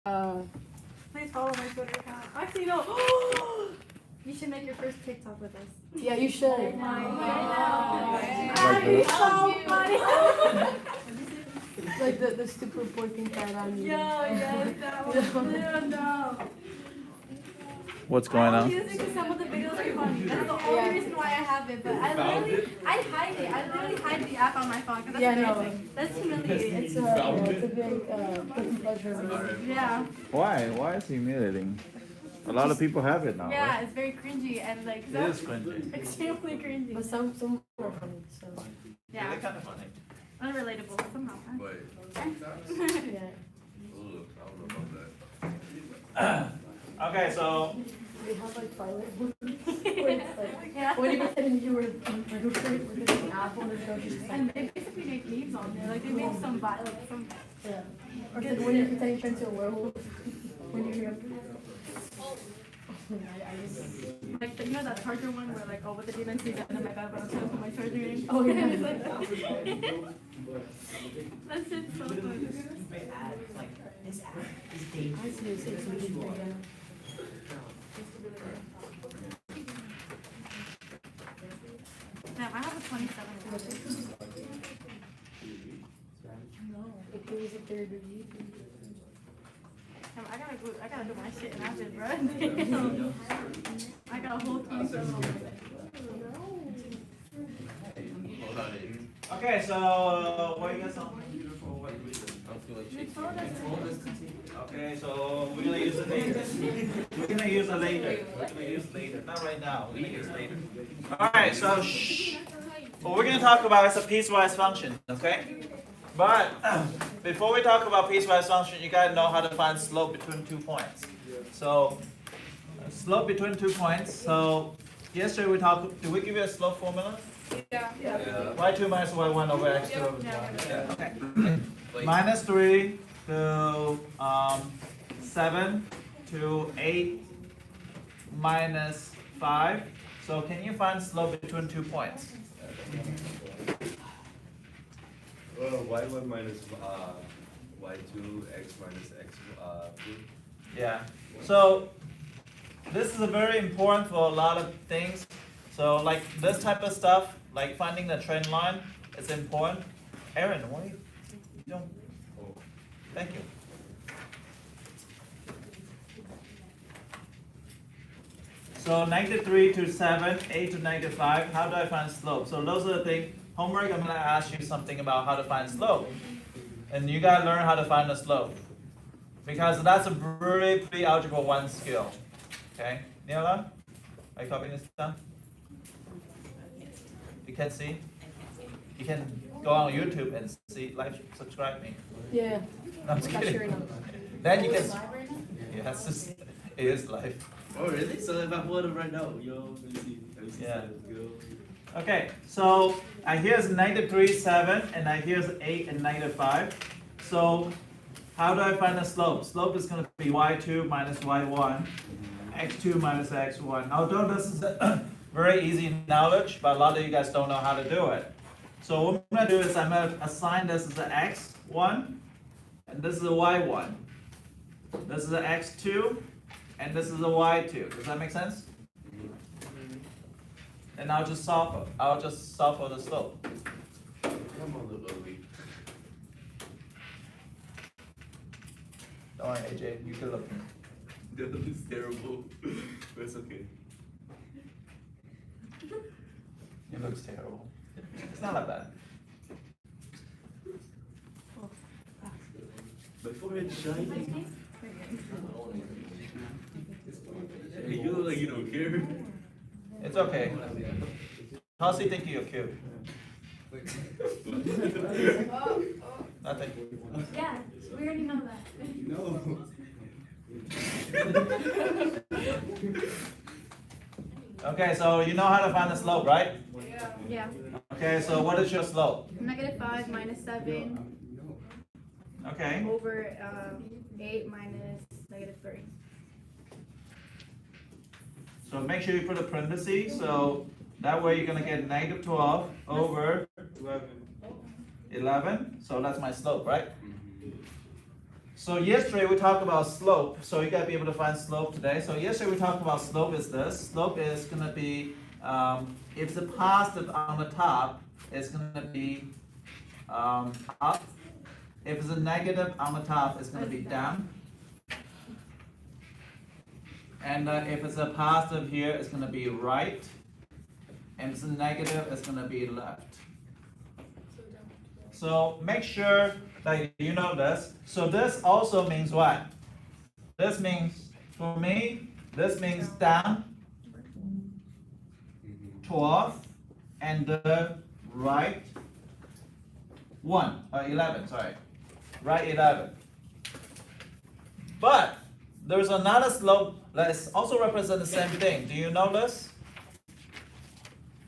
Please follow my Twitter account. Actually, no. You should make your first TikTok with us. Yeah, you should. I Like so funny. Like the stupid pointing cat on you. Yes, that one. No. What's going I on? use it because some of the videos are funny. That's the only reason why I have it. But I hide it. I literally hide the app on my phone because that's embarrassing. That's humiliating. It's a very guilty pleasure. Yeah. Why is it humiliating? A lot of people have it now. Yeah, Right? it's very cringy and like It is cringy. extremely cringy. But some are funny, so Yeah. They're kind of funny. Unrelatable somehow. Wait. yeah. Ugh, I don't know about that. Okay, so They have like Twilight where it's like Yeah. when you pretend you were like an apple and it just And like they basically make memes on there. Like they made some yeah. Or like when you pretend you turn into a werewolf when you hear I just like you know that charger one where like with the demon sees it and I'm like but I'm trying to put my charger in. oh yeah. That shit's so funny. I see it's yeah. Damn, I have a 27. It was a third review. Damn, I gotta do my shit in Avid, bro. Damn. I got a whole 27 over there. okay, so what you guys on? You told us to. Okay, so we're gonna use it later. We're gonna use it later. We're gonna use it later. Not right now. We're gonna use it later. All right. So what we're gonna talk about is a piecewise function. Okay. But before we talk about piecewise function, you gotta know how to find slope between 2 points. So slope between 2 points. So yesterday we talked. Did we give you a slope formula? Yeah. Y2 minus y1 over x2 over y1. Okay. Minus 3 to 7 to 8 minus 5. So can you find slope between 2 points? Y1 minus Y2, X minus X 2. Yeah. So this is a very important for a lot of things. So like this type of stuff, like finding the trend line, is important. Aaron, why you don't? Thank you. So -3 to 7, 8 to -5. How do I find slope? So those are the things. Homework. I'm gonna ask you something about how to find slope, and you gotta learn how to find the slope, because that's a pretty algebra 1 skill. Okay, Neela, are you copying this down? You can see. You can go on YouTube and see. Subscribe me. Yeah. No, I'm just Not kidding. sure enough. Then you can. Yes, it is live. Oh, really? So if I pull it up right now, yo, let me see. Let me see. Yeah. Go. Okay, so here's -3, 7, and here's 8 and -5. So how do I find the slope? Slope is going to be y2 minus y1, x2 minus x1. Although this is very easy knowledge, but a lot of you guys don't know how to do it. So what I'm going to do is I'm going to assign this as an x1, and this is a y1. This is an x2, and this is a y2. Does that make sense? And I'll just solve for the slope. Come on, little ugly. Don't worry, AJ, you can look. That looks terrible. But it's okay. It looks terrible. It's not that bad. My forehead's shining. Hey, you look like you don't care. It's okay. How's he think you're cute? Nothing. Yeah, we already know that. No. Okay, so you know how to find the slope, right? Yeah. Okay, so what is your slope? -5 minus 7 Okay. over 8 minus -3. So make sure you put a parenthesis, so that way you're gonna get -12 over 11. So that's my slope, right? So yesterday we talked about slope, so you gotta be able to find slope today. So yesterday we talked about slope is this. Slope is gonna be, if it's a positive on the top, it's gonna be up. If it's a negative on the top, it's gonna be down. And if it's a positive here, it's gonna be right. And if it's a negative, it's gonna be left. So make sure that you know this. So this also means what? This means, for me, this means down 12 and the right 11, sorry. Right 11. But there's another slope that is also represent the same thing. Do you know this?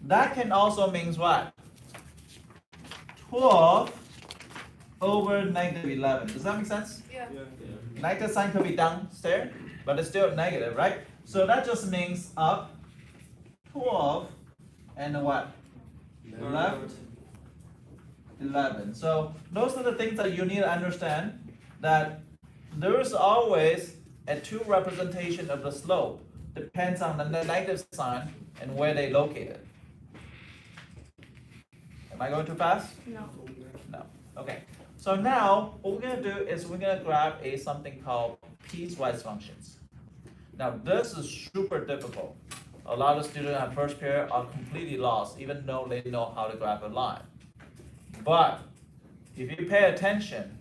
That can also means what? 12 over negative 11. Does that make sense? Yeah. Negative sign could be downstairs, but it's still negative, right? So that just means up 12 and what? Left 11. So those are the things that you need to understand, that there is always a two representation of the slope. Depends on the negative sign and where they located. Am I going too fast? No. No. Okay. So now what we're gonna do is we're gonna grab something called piecewise functions. Now this is super difficult. A lot of students at first period are completely lost, even though they know how to graph a line. But if you pay attention,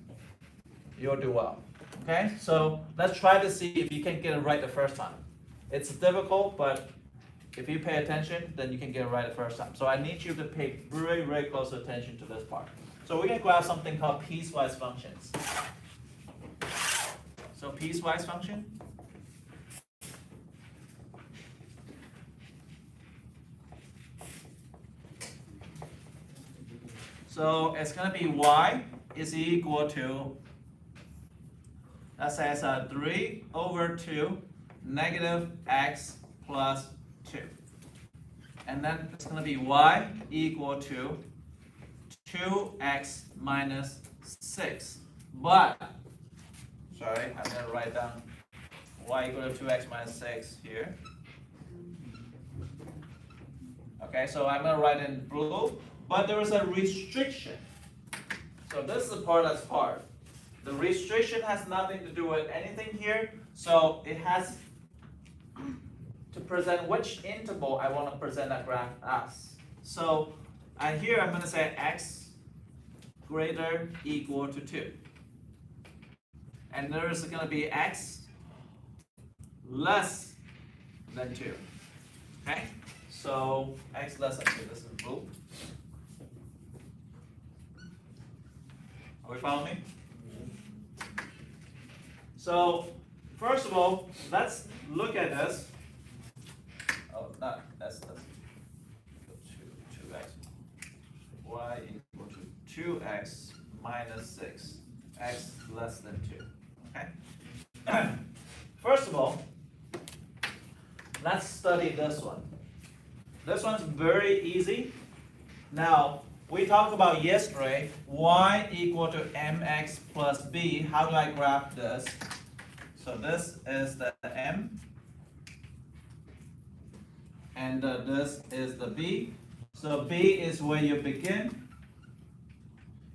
you'll do well. Okay? So let's try to see if you can get it right the first time. It's difficult, but if you pay attention, then you can get it right the first time. So I need you to pay very, very close attention to this part. So we're going to grab something called piecewise functions. So piecewise function. So it's going to be y is equal to, that says 3 over 2 negative x plus 2. And then it's going to be y equal to 2x minus 6. But, sorry, I'm going to write down y equal to 2x minus 6 here. Okay, so I'm going to write in blue, but there is a restriction. So this is the part that's hard. The restriction has nothing to do with anything here, so it has to present which interval I want to present that graph as. So here I'm going to say x greater equal to 2. And there is going to be x less than 2. Okay? So x less than 2, this is blue. Are we following me? So first of all, let's look at this. Oh, not that's 2x. Y equal to 2x minus 6. X less than 2. Okay? First of all, let's study this one. This one's very easy. Now, we talked about yesterday, y equal to mx plus b. How do I graph this? So this is the m, and this is the b. So b is where you begin,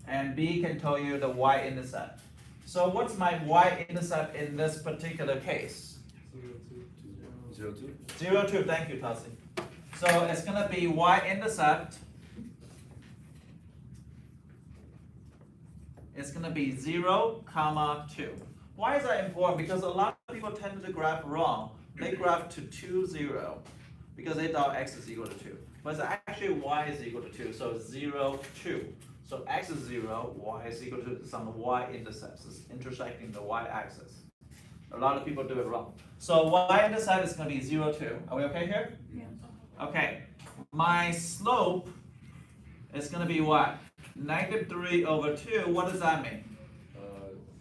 and b can tell you the y-intercept. So what's my y-intercept in this particular case? 0, 2. 0, 2, thank you, Tassi. So it's gonna be y-intercept. It's going to be 0, 2. Why is that important? Because a lot of people tend to graph wrong. They graph to 2, 0, because they thought x is equal to 2. But it's actually y is equal to 2, so it's 0, 2. So x is 0, y is equal to some y-intercepts. It's intersecting the y-axis. A lot of people do it wrong. So y-intercept is going to be 0, 2. Are we okay here? Yeah. Okay. My slope is going to be what? Negative 3 over 2, what does that mean?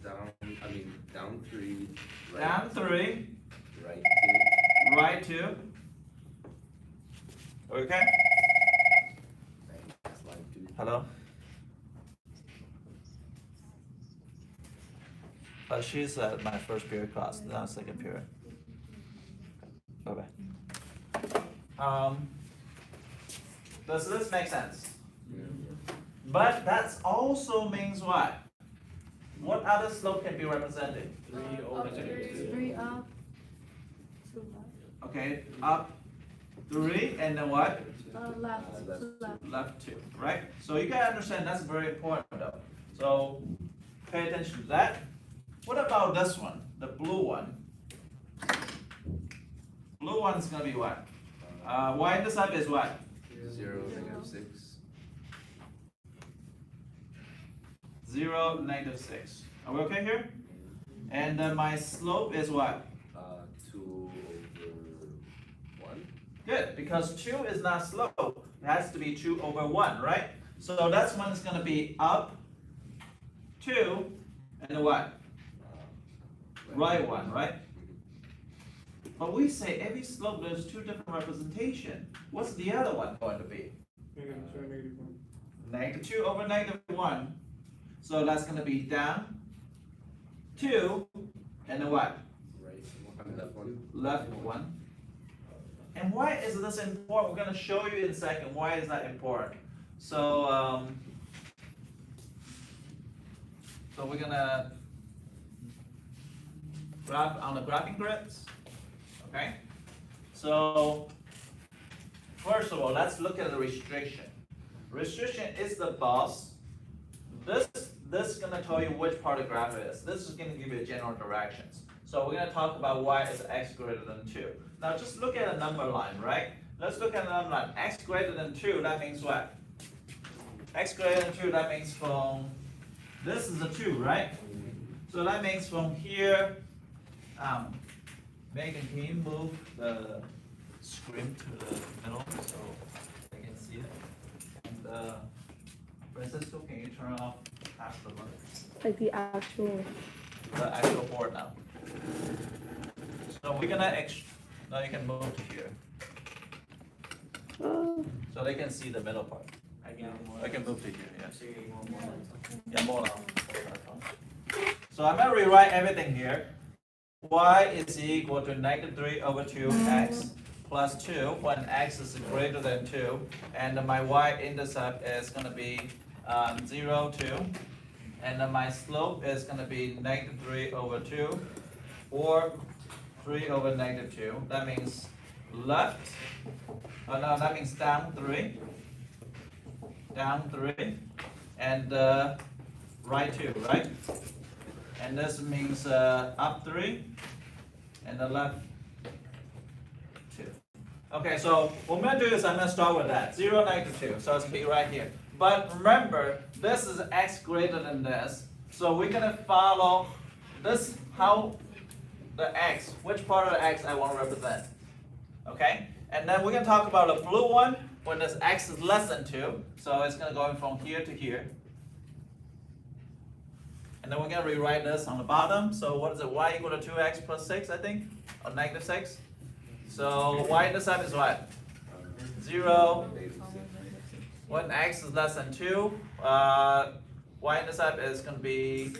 Down 3. Right, Down 3. Right 2. Right 2. Okay? Slide 2. Hello? But she's at my first period class, not second period. Bye-bye. Does this make sense? But that also means what? What other slope can be represented? 3 up, 2 left. Okay, up 3 and then what? Left. Left 2, right? So you gotta understand that's very important though. So pay attention to that. What about this one, the blue one? Blue one is gonna be what? Y-intercept is what? 0, -6. 0, -6. Are we okay here? And then my slope is what? 2 over 1. Good, because 2 is not slope. It has to be 2 over 1, right? So that's one is going to be up 2 and then what? Right 1, right? But we say every slope there's 2 different representation. What's the other one going to be? -2 over -1. So that's going to be down 2 and then what? Right 1. Left 1. Left 1. And why is this important? We're going to show you in a second why is that important. So, we're going to graph on the graphing grids. Okay? So, first of all, let's look at the restriction. Restriction is the boss. This is going to tell you which part of the graph it is. This is going to give you general directions. So we're going to talk about y is x greater than 2. Now just look at a number line, right? Let's look at the number line. X greater than 2, that means what? X greater than 2, that means from, this is a 2, right? So that means from here, Megan, can you move the screen to the middle so I can see it? And Francisco, can you turn off half the lights? Like the actual board now. So we're gonna now you can move to here. So they can see the middle part. I can move to here, yes. Yeah, more now. So I'm gonna rewrite everything here. Y is equal to -3 over 2x plus 2 when x is greater than 2. And my y-intercept is gonna be 0, 2. And then my slope is going to be -3 over 2 or 3 over -2. That means left, no, that means down 3, and right 2, right? And this means up 3 and the left 2. Okay, so what I'm going to do is I'm going to start with that, 0, -2, so it's going to be right here. But remember, this is x greater than this, so we're gonna follow this, how the x, which part of the x I want to represent, okay? And then we're gonna talk about the blue one, when this x is less than 2, so it's gonna go from here to here. And then we're gonna rewrite this on the bottom, so what is it, y equal to 2x plus 6, I think, or -6? So y-intercept is what? 0. When x is less than 2, y-intercept is going to be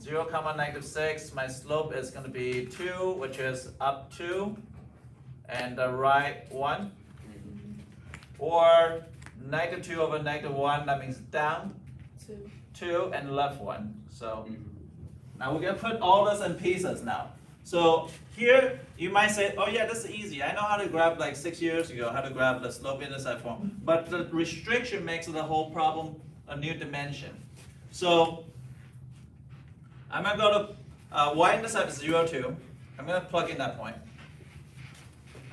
0, -6. My slope is going to be 2, which is up 2, and right 1. Or -2 over -1, that means down 2 and left 1. So now we're going to put all this in pieces now. So here you might say, oh yeah, this is easy. I know how to graph like 6 years ago, how to graph the slope-intercept form. But the restriction makes the whole problem a new dimension. So I'm going to go to y-intercept is 0, 2. I'm going to plug in that point.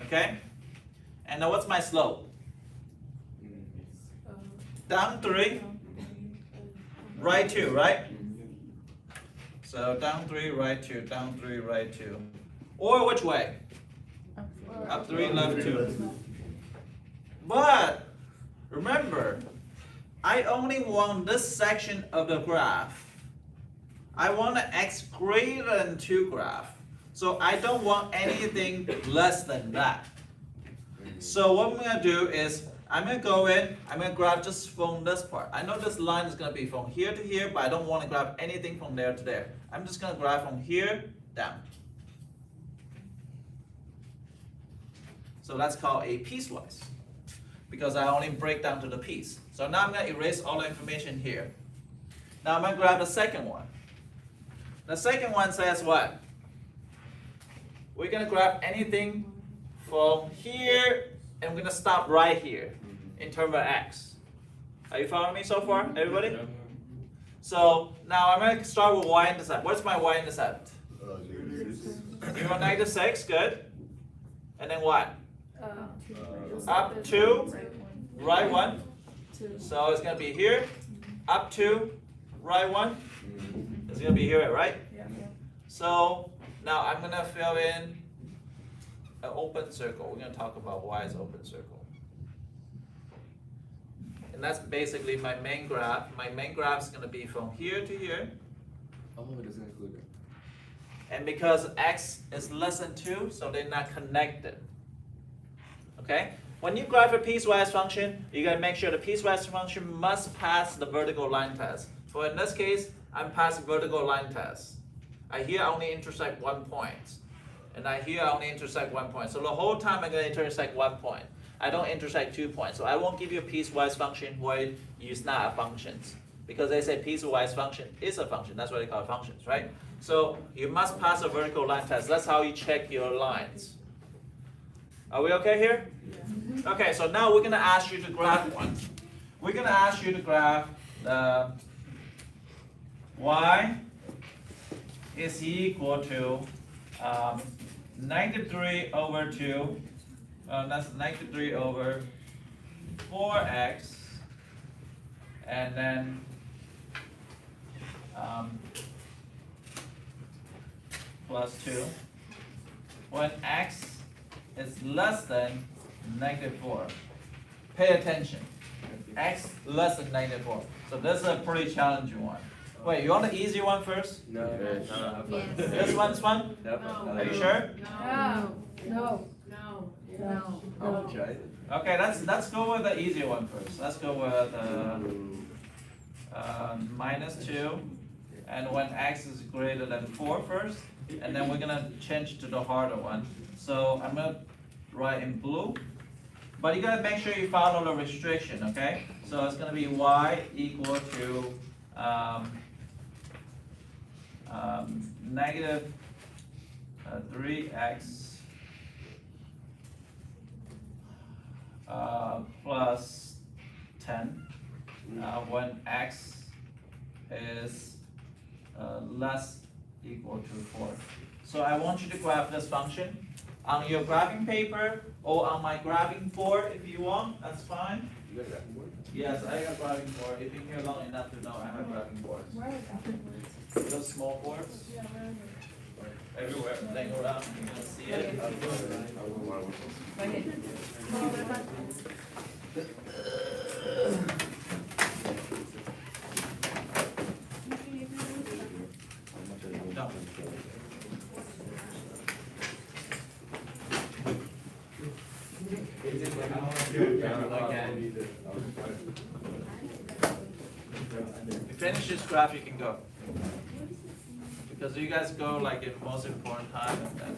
Okay? And now what's my slope? Down 3, right 2, right? So down 3, right 2, down 3, right 2. Or which way? Up 3, left 2. But remember, I only want this section of the graph. I want an x greater than 2 graph. So I don't want anything less than that. So what I'm going to do is I'm gonna go in, I'm gonna grab just from this part. I know this line is gonna be from here to here, but I don't wanna grab anything from there to there. I'm just gonna grab from here down. So that's called a piecewise, because I only break down to the piece. So now I'm gonna erase all the information here. Now I'm gonna grab the second one. The second one says what? We're gonna grab anything from here, and we're gonna stop right here in terms of x. Are you following me so far, everybody? So now I'm gonna start with y-intercept. What's my y-intercept? 6, good. And then what? Up to right 1. So it's gonna be here, up to right 1. It's gonna be here, right? So now I'm gonna fill in an open circle. We're gonna talk about why it's open circle. And that's basically my main graph. My main graph is gonna be from here to here. Oh, it doesn't include it. And because x is less than 2, so they're not connected. Okay? When you graph a piecewise function, you gotta make sure the piecewise function must pass the vertical line test. So in this case, I'm passing vertical line test. I here only intersect 1 point. And I here only intersect 1 point. So the whole time I'm gonna intersect 1 point. I don't intersect 2 points. So I won't give you a piecewise function where you use not a functions. Because they say piecewise function is a function. That's what they call functions, right? So you must pass a vertical line test. That's how you check your lines. Are we okay here? Yeah. Okay, so now we're gonna ask you to graph one. We're gonna ask you to graph the y is equal to -3 over 2. That's -3 over 4x, and then plus 2 when x is less than -4. Pay attention. X less than -4. So this is a pretty challenging one. Wait, you want the easy one first? No. Yes. This one's fun? Are you sure? No. I'll try it. Okay, let's go with the easier one first. Let's go with -2, and when x is greater than 4 first, and then we're gonna change to the harder one. So I'm gonna write in blue, but you gotta make sure you follow the restriction, okay? So it's gonna be y equal to negative 3x plus 10 when x is less equal to 4. So I want you to graph this function on your graphing paper or on my graphing board if you want, that's fine. You got a graphing board? Yes, I got graphing board. You've been here long enough to know I have graphing boards. Where are the graphing boards? Those small boards, Yeah, where are they? everywhere, laying around, you can see it. No. You finish this graph, you can go. Because you guys go like in most important time and then.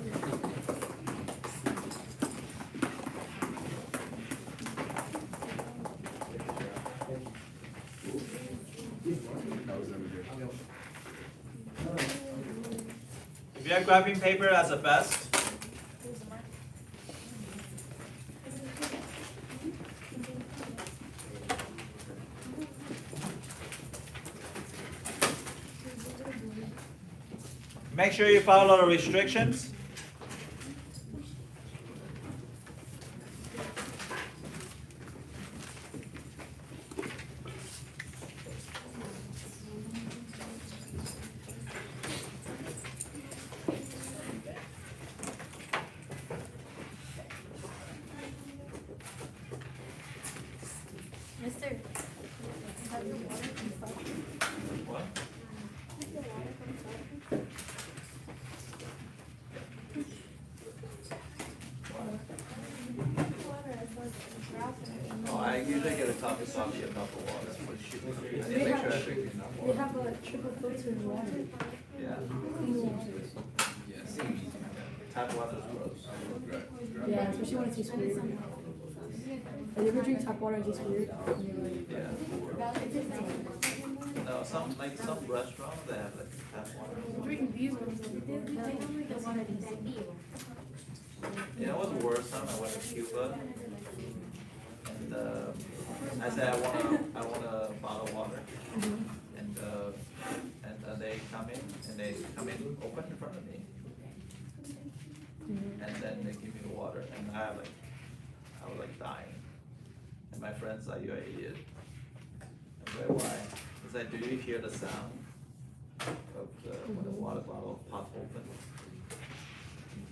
If you have graphing paper, that's the best. Make sure you follow the restrictions. Mister. What? coffee a cup of water. They have a triple filter in water. Yeah. Tap water is gross. Yeah, especially when it tastes weird. Have you ever drink tap water and it tastes weird? Yeah. No, some restaurants they have like tap water. Drinking these ones. You know what's worse? Time I went to Cuba, and I said I want a bottle of water, and they come in open in front of me, and then they give me the water, and I was like dying, and my friend's like, "You're an idiot." I said, "Why?" He said, "Do you hear the sound of when the water bottle pops open?"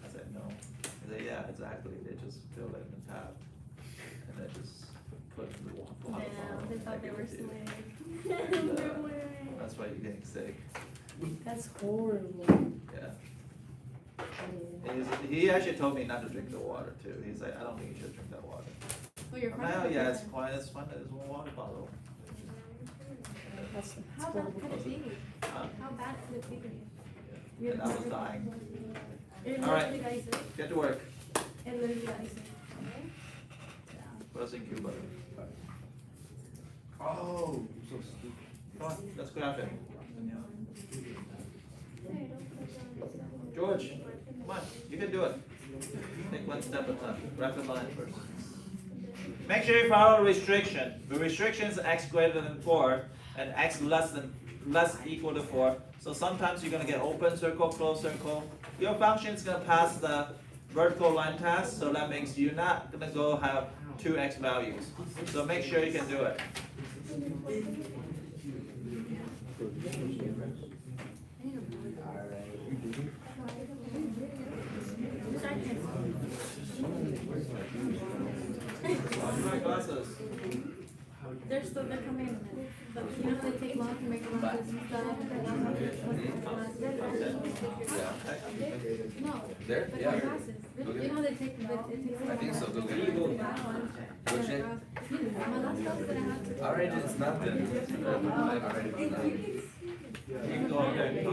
I said, "No." He said, "Yeah, exactly. They just fill it in the tap, and they just put it in the water bottle." They thought they were slick. And, that's why you're getting sick. That's horrible. Yeah. And he actually told me not to drink the water too. He's like, "I don't think you should drink that water." Well, you're I'm like, "Oh yeah, it's fine. It's fun. It's one water bottle." That's How bad could it be? Huh? How bad could it be? And I was dying. It All right. literally got you sick. Get to work. It literally got you sick. What else in Cuba? Oh, so stupid. Come on, let's grab it. George, come on, you can do it. Take one step at a time. Grab the line first. Make sure you follow the restriction. The restriction is x greater than 4 and x less equal to 4. So sometimes you're gonna get open circle, closed circle. Your function is gonna pass the vertical line test, so that means you're not gonna go have 2x values. So make sure you can do it. My glasses. They're still gonna come in. But you know they take long to make lunches and stuff. No. There? But Yeah. the glasses. You know they take, but it takes. I think so. Go get it. Go check. My last class that I had to. Alright, it's not then. Alright, it's not.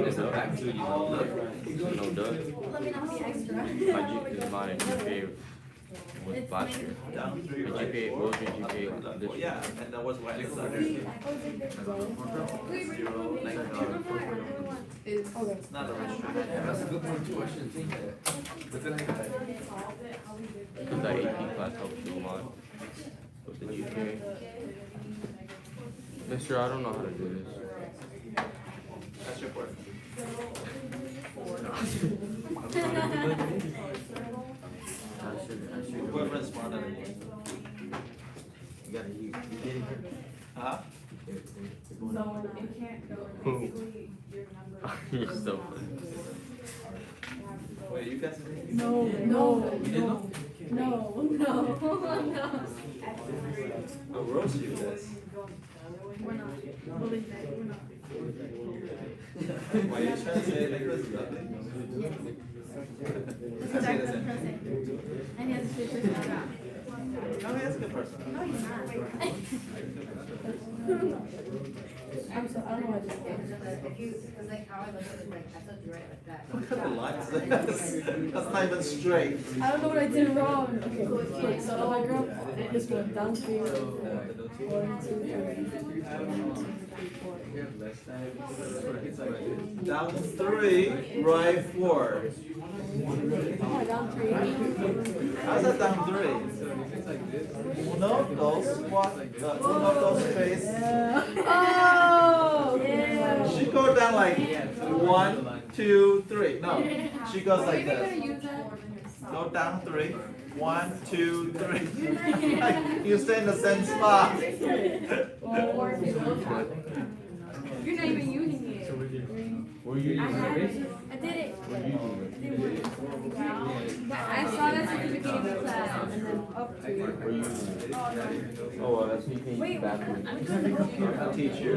It's a back to you. No duh. Let me not be extra. My GPA, mine and GPA was last year. Down 3, My right? GPA, what was your GPA this year? Yeah, and that was why it's Wait, It's not a restriction. That's a good one too. I should think that. But then I got it. Because that AP class helps you a lot with the GPA. Mister, I don't know how to do this. That's your part. Your boyfriend's smarter than you. You gotta you getting her? Huh? You're so funny. Wait, you guys? No. I'll roast you guys. we're not. Believe me, we're not. Why are you trying to say it like this? This is exactly what I'm trying to say. And he has a good personality. No, he has a good person. No, he's not. I'm so, I don't know what I just did. Look at the lines. That's not even straight. I don't know what I did wrong. Okay, so I grab this one down 3, 1, 2, 3. Down 3, right 4. Oh, down 3. How's that down 3? Uno, dos, uno, dos, tres. Oh, yeah. She goes down like 1, 2, 3. No, she goes like this. Go down 3. 1, 2, 3. You stay in the same spot. You're not even using it. Were you I had it. I did it. I saw that at the beginning of class and then up to. Oh, well, that's me paying you backwards. I'll teach you.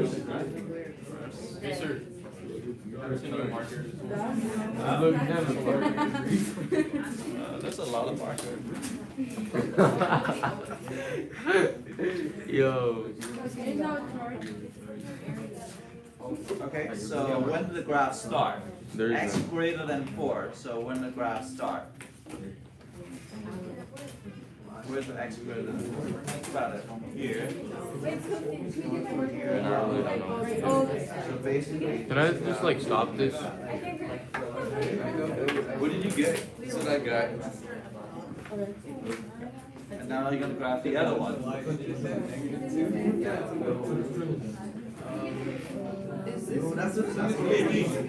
Yes, sir. There's a lot of markers. Yo. Okay, so when did the graph start? There's X none. greater than 4, so when the graph start? Where's the X greater than 4? Think about it, from here. I really don't know. So basically, Can I just like stop this? What did you get? So that guy. and now you're gonna graph the other one.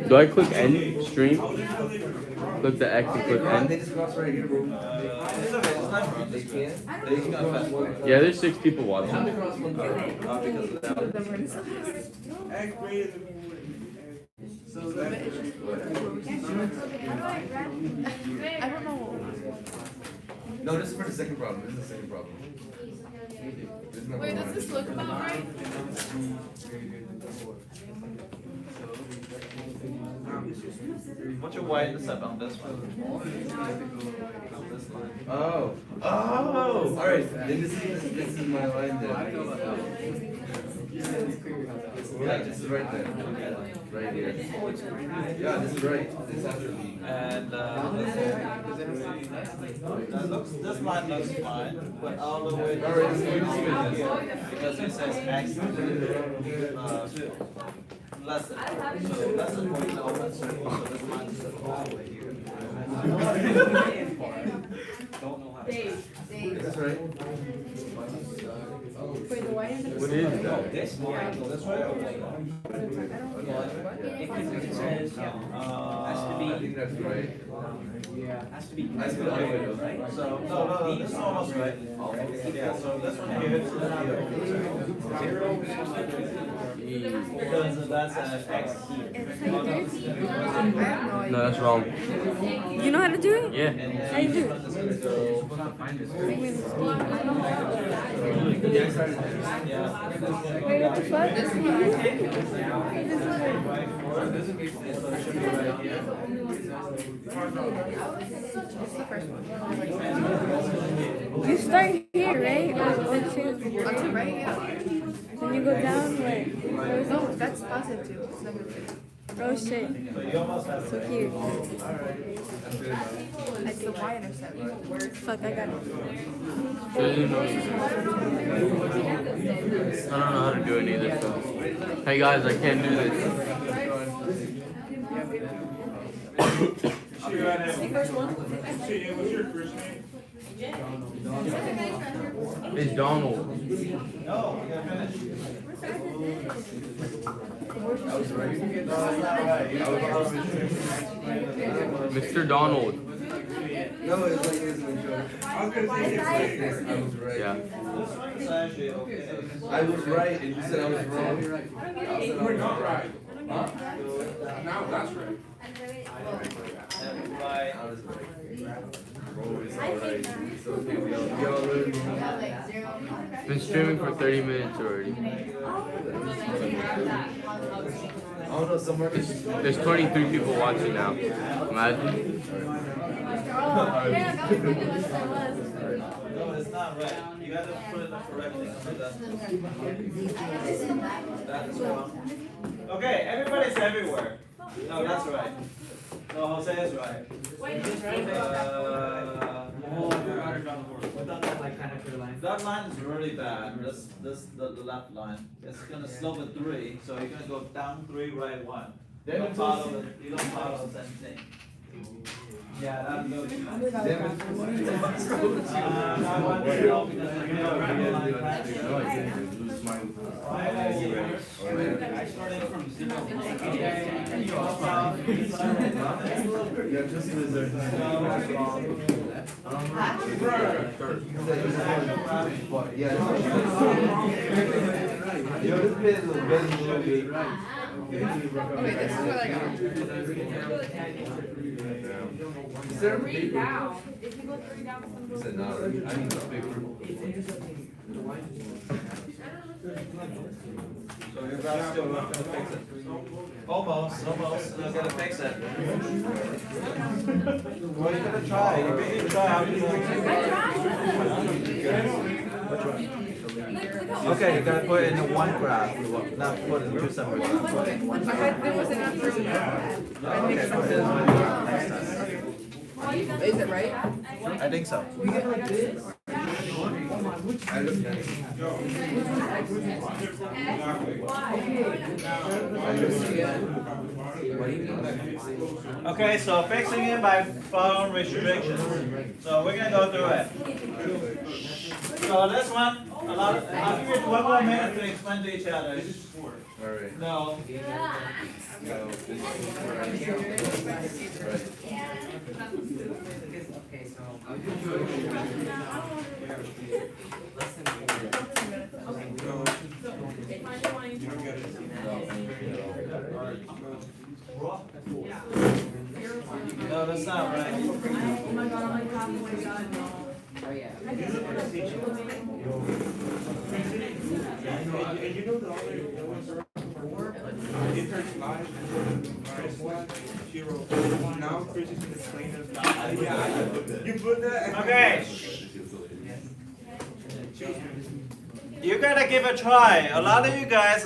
Do I click end stream? Click the X and click end? It's okay, it's not really bad. They're just gonna fast forward. Yeah, there's 6 people watching. Because of that. I don't know. No, this is for the second problem. This is the second problem. This is number Wait, does one. this look about right? What's your Y-intercept on this one? On this line. Oh. Oh. All right. Then this is my line then. Yeah, this is right there. Right here. Yeah, this is right. This has to be. And this line looks fine, but all the way All right, this is here, good. because it says X less than 4. So less than 4 is the open circle, so this line is all the way here. Is this right? What is that? This line, this way or this line? I think that's right. Has to be. That's the other way though. So, no, this is almost right. Yeah, so this one here is because that's an X here. No, that's wrong. You know how to do it? Yeah. How you do it? Wait, what the fuck? You start here, right? Or the two? On two, right? Yeah. Then you go down, where? No, that's positive two. It's negative two. Oh shit. So you almost have So cute. It's the Y-intercept. Fuck, I got it. So you know. I don't know how to do it either, so. Hey guys, I can't do this. It's Donald. No, you gotta finish. Mr. Donald. No, it's like this one, Joe. I was right. Yeah. It's actually okay. I was right, and you said I was wrong. We're not right. Huh? Now that's right. Right. I was right. It's all right. It's okay. We all learned. Been streaming for 30 minutes already. Oh no, somewhere. There's 23 people watching now. Imagine. No, it's not right. You gotta put it correctly. That is wrong. Okay, everybody's everywhere. No, that's right. No, Jose is right. That line is really bad. The left line. It's gonna slope at 3, so you're gonna go down 3, right 1. You don't follow the same thing. Yeah, that goes. I want to know because I know I started from 0. Yeah, just lizard. Yeah. Yo, this bit is a little bit. Okay, this is what I got. there a Three paper? down. If you go three down, some He goes. said, no, I need the paper. So your graph's still not gonna fix it. Almost, they're gonna fix it. Well, you're gonna try, you really try. Okay, you gotta put it in one graph, not put it in two separate graphs. There was enough room. Okay, put it in one graph next time. Is it right? I think so. We get like this? I looked at it. Okay, so fixing it by following restrictions. So we're gonna go through it. So this one, I'll give you 1 more minute to explain to each other. Alright. No. No, this is right. Okay, so. No, that's not right. Oh my god, I'm like halfway done. Oh, yeah. And you know the other ones are interns live minus one, zero. Now Chris is gonna explain it. Yeah, you put that. Okay. You gotta give a try. A lot of you guys,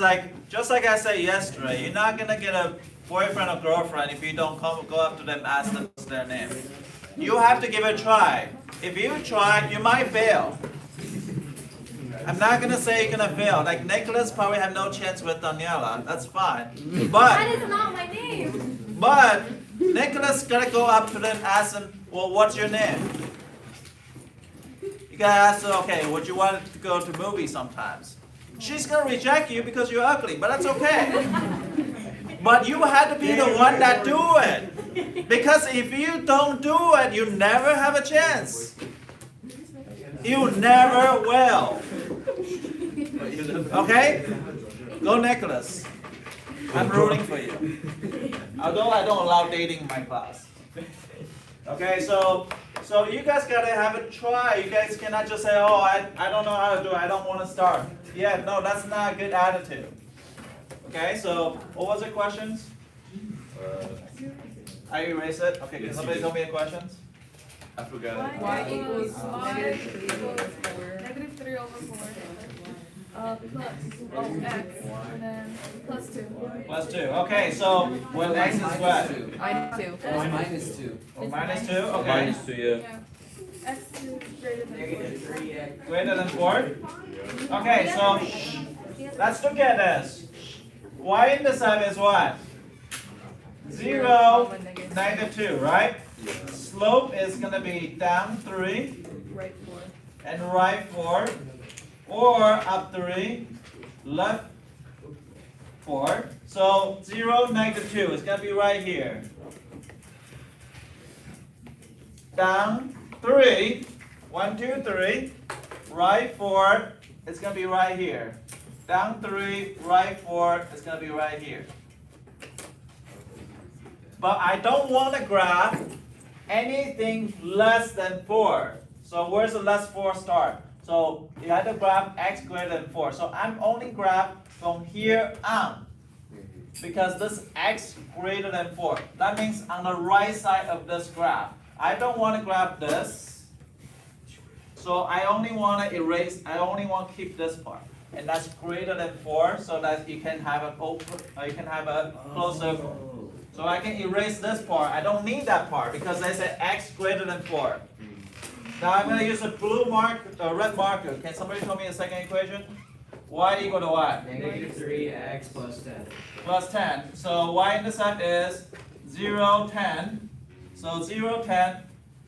just like I said yesterday, you're not gonna get a boyfriend or girlfriend if you don't go up to them, ask them what's their name. You have to give it a try. If you try, you might fail. I'm not gonna say you're gonna fail. Like Nicholas probably have no chance with Daniela. That's fine. That is not my name. But Nicholas gotta go up to them, ask them, well, what's your name? You gotta ask her, okay, would you want to go to movies sometimes? She's gonna reject you because you're ugly, but that's okay. But you have to be the one that do it. Because if you don't do it, you never have a chance. You never will. Okay? Go Nicholas. I'm rooting for you. Although I don't allow dating in my class. Okay, so you guys gotta have a try. You guys cannot just say, oh, I don't know how to do it. I don't want to start. Yeah, no, that's not a good attitude. Okay, so what was the questions? I erase it. Okay, can somebody tell me the questions? I forgot it. Y equals Negative 3 over 4. Plus x, and then plus 2. Plus 2. Okay, so when x is what? -2. Minus 2. Oh, minus 2? Okay. Minus 2, yeah. Yeah. X is greater than 4. Negative 3x. Greater than 4? Okay, so let's look at this. Y-intercept is what? 0, -2, right? Slope is going to be down 3 Right 4. and right 4, or up 3, left 4. So 0, -2 is going to be right here. Down 3, 1, 2, 3, right 4, it's going to be right here. Down 3, right 4, it's going to be right here. But I don't want to graph anything less than 4. So where's the less 4 start? So you have to graph x greater than 4. So I'm only graph from here on. Because this x greater than 4. That means on the right side of this graph. I don't want to graph this. So I only want to erase, I only want to keep this part. And that's greater than 4 so that you can have an open, you can have a close-up. So I can erase this part. I don't need that part because I said x greater than 4. Now I'm going to use a red marker. Can somebody tell me the second equation? Y equal to what? Negative 3x plus 10. Plus 10. So y-intercept is 0, 10. So 0, 10.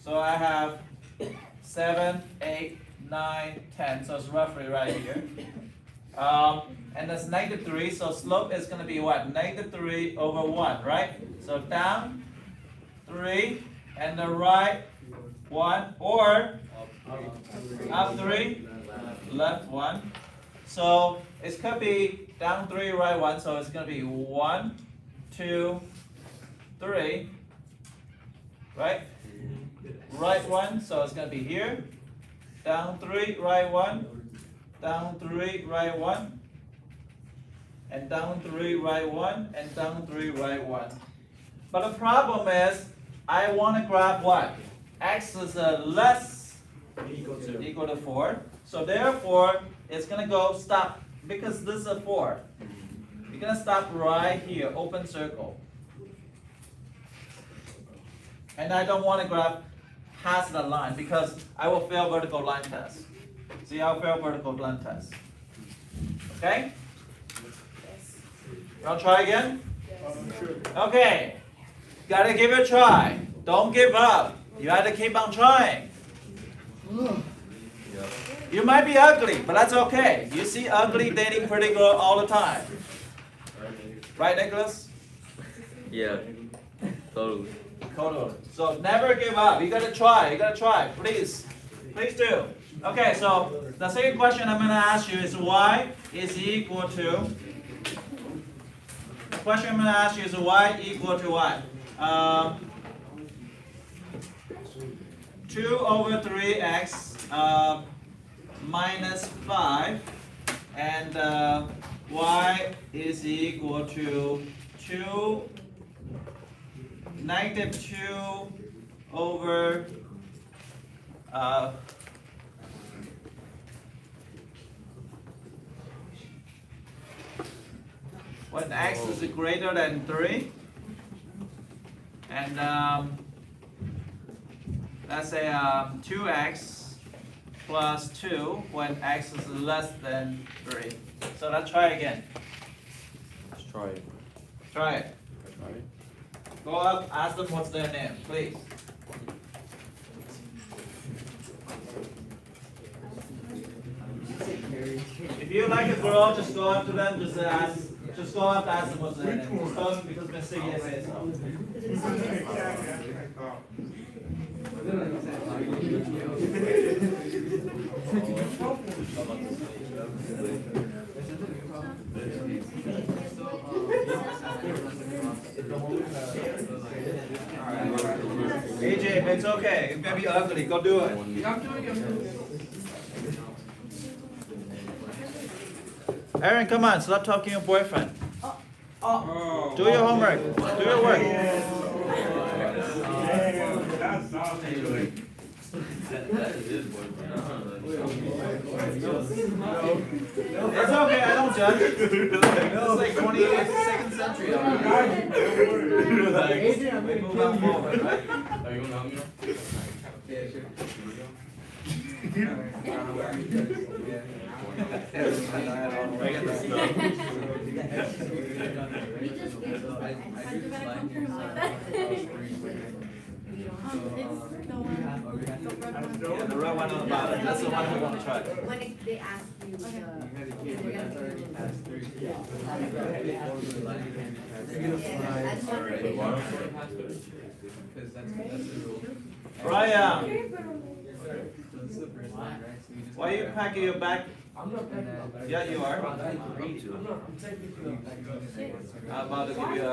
So I have 7, 8, 9, 10. So it's roughly right here. And that's -3. So slope is going to be what? -3 over 1, right? So down 3 and the right 1, or up 3, left 1. So it could be down 3, right 1. So it's going to be 1, 2, 3, right? right 1, so it's going to be here. Down 3, right 1. Down 3, right 1. And down 3, right 1. And down 3, right 1. But the problem is, I want to grab what? X is less equal to 4. So therefore, it's going to go stop, because this is a 4. You're going to stop right here, open circle. And I don't want to grab past the line, because I will fail vertical line test. See, I'll fail vertical line test. Okay? I'll try again? Okay. Gotta give it a try. Don't give up. You have to keep on trying. You might be ugly, but that's okay. You see ugly dating pretty girl all the time. Right, Nicholas? Yeah. Totally. Totally. So never give up. You gotta try. You gotta try. Please. Please do. Okay, so the second question I'm gonna ask you is y is equal to. The question I'm gonna ask you is y equal to what? 2 over 3x minus 5, and y is equal to negative 2 over when x is greater than 3, and let's say 2x plus 2 when x is less than 3. So let's try again. Let's try it. Try it. Go up, ask them what's their name, please. If you like a girl, just go up to them, just go up, ask them what's their name. Just tell them because Mr. Ye says so. AJ, it's okay. It may be ugly. Go do it. Aaron, come on. Stop talking to your boyfriend. Do your homework. Do your work. It's okay. I don't judge. It's like 22nd century. We move on forward, right? Are you gonna help me? Yeah, the red one on the bottom. That's the one we want to try. When they ask you, Ryan, why are you packing your bag? Yeah, you are. I'm about to give you a.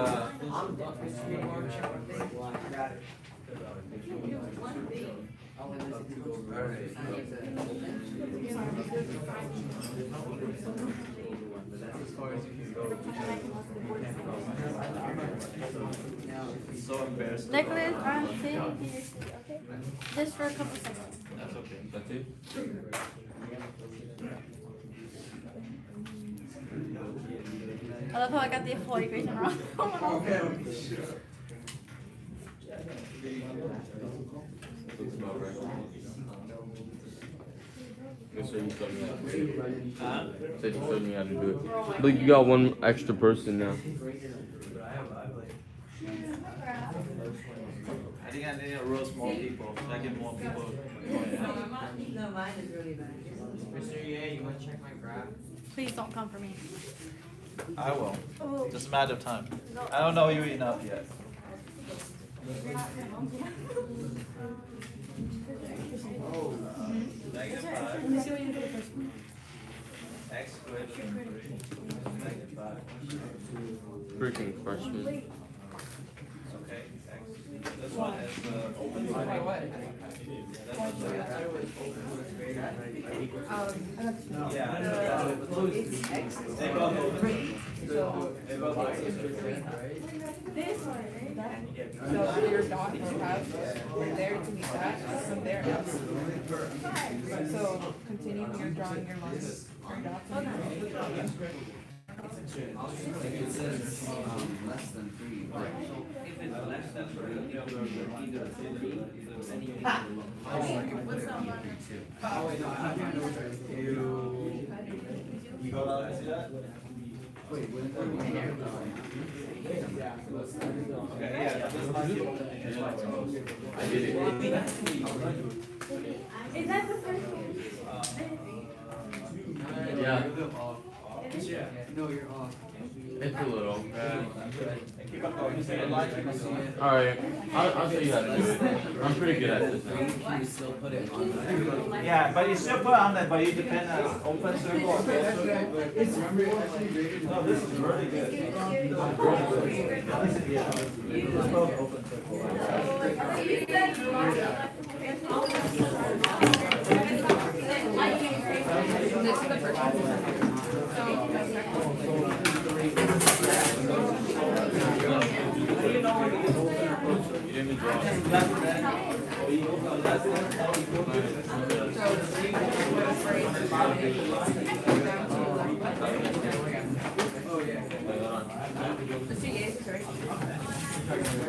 So embarrassed. Nicholas, I'm sitting here, okay? Just for a couple seconds. That's okay. That's it? I love how I got the employee equation wrong. Looks about right. Yes, sir, you showed me how to do it. Said you showed me how to do it. Look, you got one extra person now. I think I need to roast more people. So I get more people. no, mine is really bad. Mr. Ye, you wanna check my graph? Please don't come for me. I will. Oh. Just a matter of time. I don't know you enough yet. Negative 5. Let me see what you do the first one. X greater than 3. Negative 5. Freaking freshman. Okay. X. This one is open This one, right? So your dot you have from there to meet that, from there up. So continue here drawing your lines. Your dots. Less than 3. You go out and see that? Okay, yeah, this might be I did it. Is that the first one? Yeah, No, you're off. it's a little. keep up going. Just take a line. Alright, I'll show you how to do it. I'm pretty good at this now. You still put it on. Yeah, but you still put on that, but you depend on open circle or closed circle. No, this is really good. Yeah, it's both open circle. This is the first one. So the second one. You didn't draw.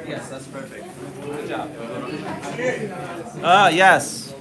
Yes, that's perfect. Good job. Yes.